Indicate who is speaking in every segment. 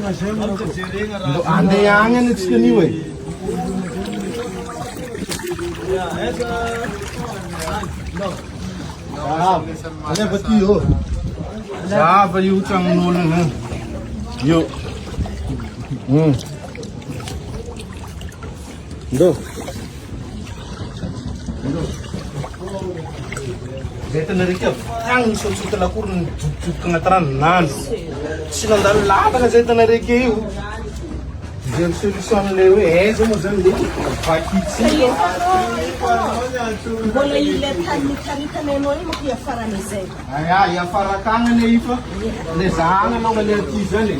Speaker 1: Ande angin it's anyway. Ada betul yo. Siapa you cang nol yo. Do. Dito na rin ang susunod na kurun kengataran nan. Sinandal lada ka dito na rin kayo. Diyan solution lewe semua sendiri. Pakiti.
Speaker 2: Boleh lihat kan memori mau ya fara mese.
Speaker 1: Ya fara kangen ne ifa. Ne sana no mele tizane.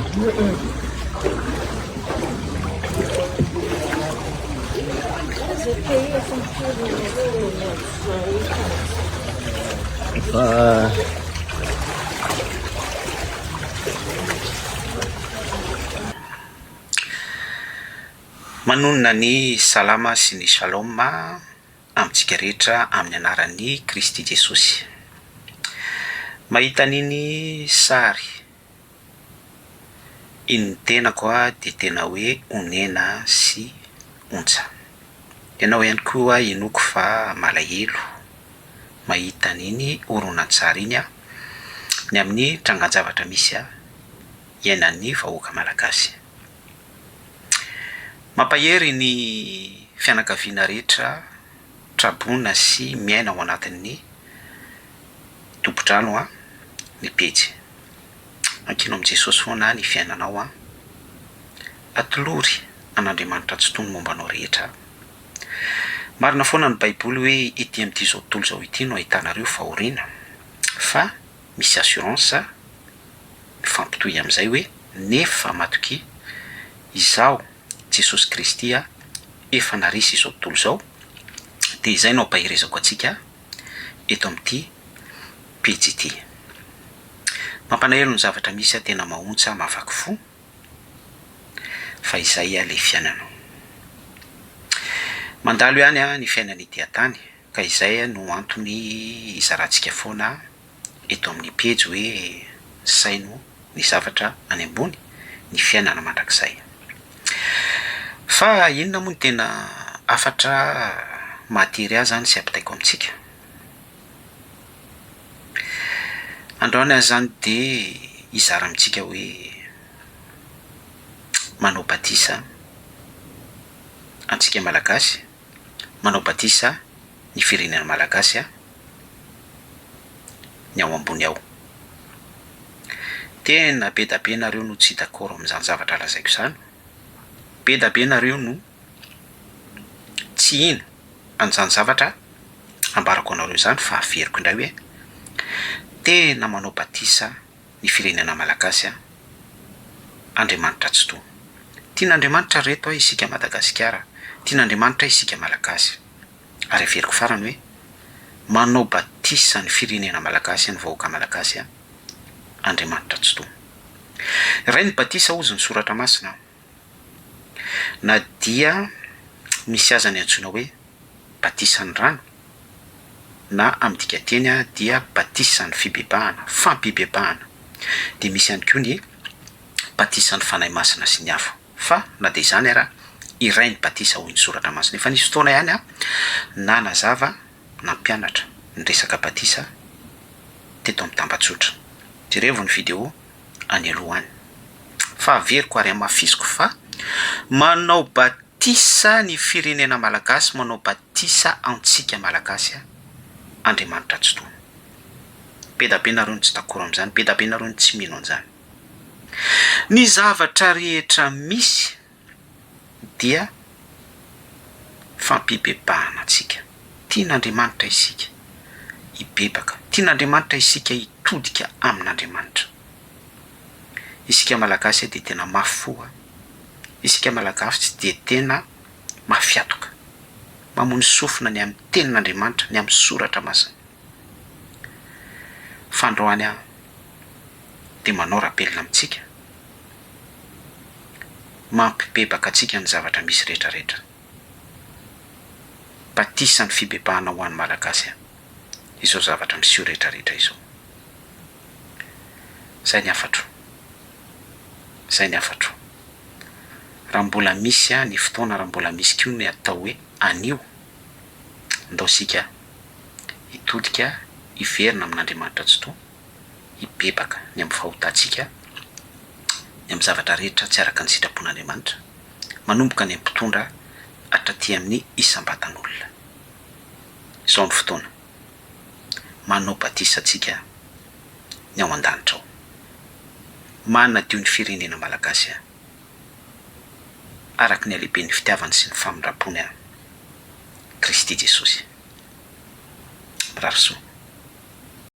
Speaker 3: Manonona ny salama sy ny shalom amintsika rehetra amin'ny anaran'ny Kristy Jesosy. Mahita niny sary iny tena koa dia tena hoe onena sy ontsa. Ianao ihany koa inoko fa malahelo mahita niny oronan-tsary iny ny amin'ny trangan-javatra misy iainan'ny vahoaka malagasy. Mampahery ny fianakaviana rehetra trabona sy miaina ao anatin'ny tompodrano ny pejy. Ankino amin'i Jesosy foana ny fiainanao atolory an'Andriamanitra tsy tony mombanao rehetra. Marina foana ny Baiboly hoe ety amin'ity zao tontolo zao ity no ahitanareo fahoriana, fa misy assurance mifampitohy amin'izay hoe nefa matoky izao Jesosy Kristy efa narisy izao tontolo zao, dia izay no ampahirezako antsika eto amin'ity pejy ity. Mampalahelo ny zavatra misy tena mahontsa mahavaky fo, fa izay ilay fiainana. Mandalo ihany ny fiainana ety an-tany, ka izay no antony izarantsika foana eto amin'ny pejy hoe saino ny zavatra any ambony, ny fiainana mandrakizay. Fa inona moa ny tena afatra matery azy zany sy ampitaiko amintsika? Androany azy zany dia izara amintsika hoe manao Batisa antsika Malagasy, manao Batisa ny firenena Malagasy ny ao ambony ao. Tena be da be nareo no tsy d'accord amin'izany zavatra lazaiko izany. Be da be nareo no tsy ino an'izany zavatra ambarako anareo izany, fa averiko indray hoe tena manao Batisa ny firenena Malagasy Andriamanitra tsy toa. Tian'Andriamanitra reto isika Madagasikara, tian'Andriamanitra isika Malagasy. Ary averiko farany hoe manao Batisa ny firenena Malagasy ny vahoaka Malagasy Andriamanitra tsy toa. Ray ny Batisa ozy ny soratra masina, na dia misy aza ny antsoina hoe Batisa ny rano, na amin'ny dika teny dia Batisa ny fibebahana, fampibebahana. Dia misy ihany koa ny Batisa ny fanahy masina sy ny hafa. Fa na dia izany ara iray ny Batisa hoy ny soratra masina. Efa nisy fotoana ihany na nazava na mpianatra ny resaka Batisa teto amin'ny tambatsotra. Jerevo ny video any alohany. Fa averiko ary amafisiko fa manao Batisa ny firenena Malagasy, manao Batisa antsika Malagasy Andriamanitra tsy toa. Be da be nareo ny tsy d'accord amin'izany, be da be nareo ny tsy mino an'izany. Ny zavatra rehetra misy dia fampibebahana antsika. Tian'Andriamanitra isika hibebaka, tian'Andriamanitra isika hitodika amin'Andriamanitra. Isika Malagasy dia tena mafoa, isika Malagasy dia tena mafiatoka, mamony sofina ny amin'ny tenin'Andriamanitra, ny amin'ny soratra masina. Fandroany dia manao rapelina amintsika, mampibebaka antsika ny zavatra misy rehetrarehetra. Batisa ny fibebahana ho an'ny Malagasy izao zavatra miseho rehetrarehetra izao. Zay ny afatro. zay ny afatro. Raha mbola misy ny fotoana, raha mbola misy koa ny atao hoe anio, ndao sika hitodika hiverina amin'Andriamanitra tsy to, hibebaka ny amin'ny fahotantsika, ny amin'ny zavatra rehetra tsy araka ny sitrapon'Andriamanitra, manomboka ny mpitondra hatraty amin'ny isam-batan'olona. Izao ny fotoana manao batisa antsika ny ao an-danitra ao, manadio ny firenena malagasy araka ny alehibe ny fitiavany sy ny famindram-pony Kristy Jesosy. Mirary soa.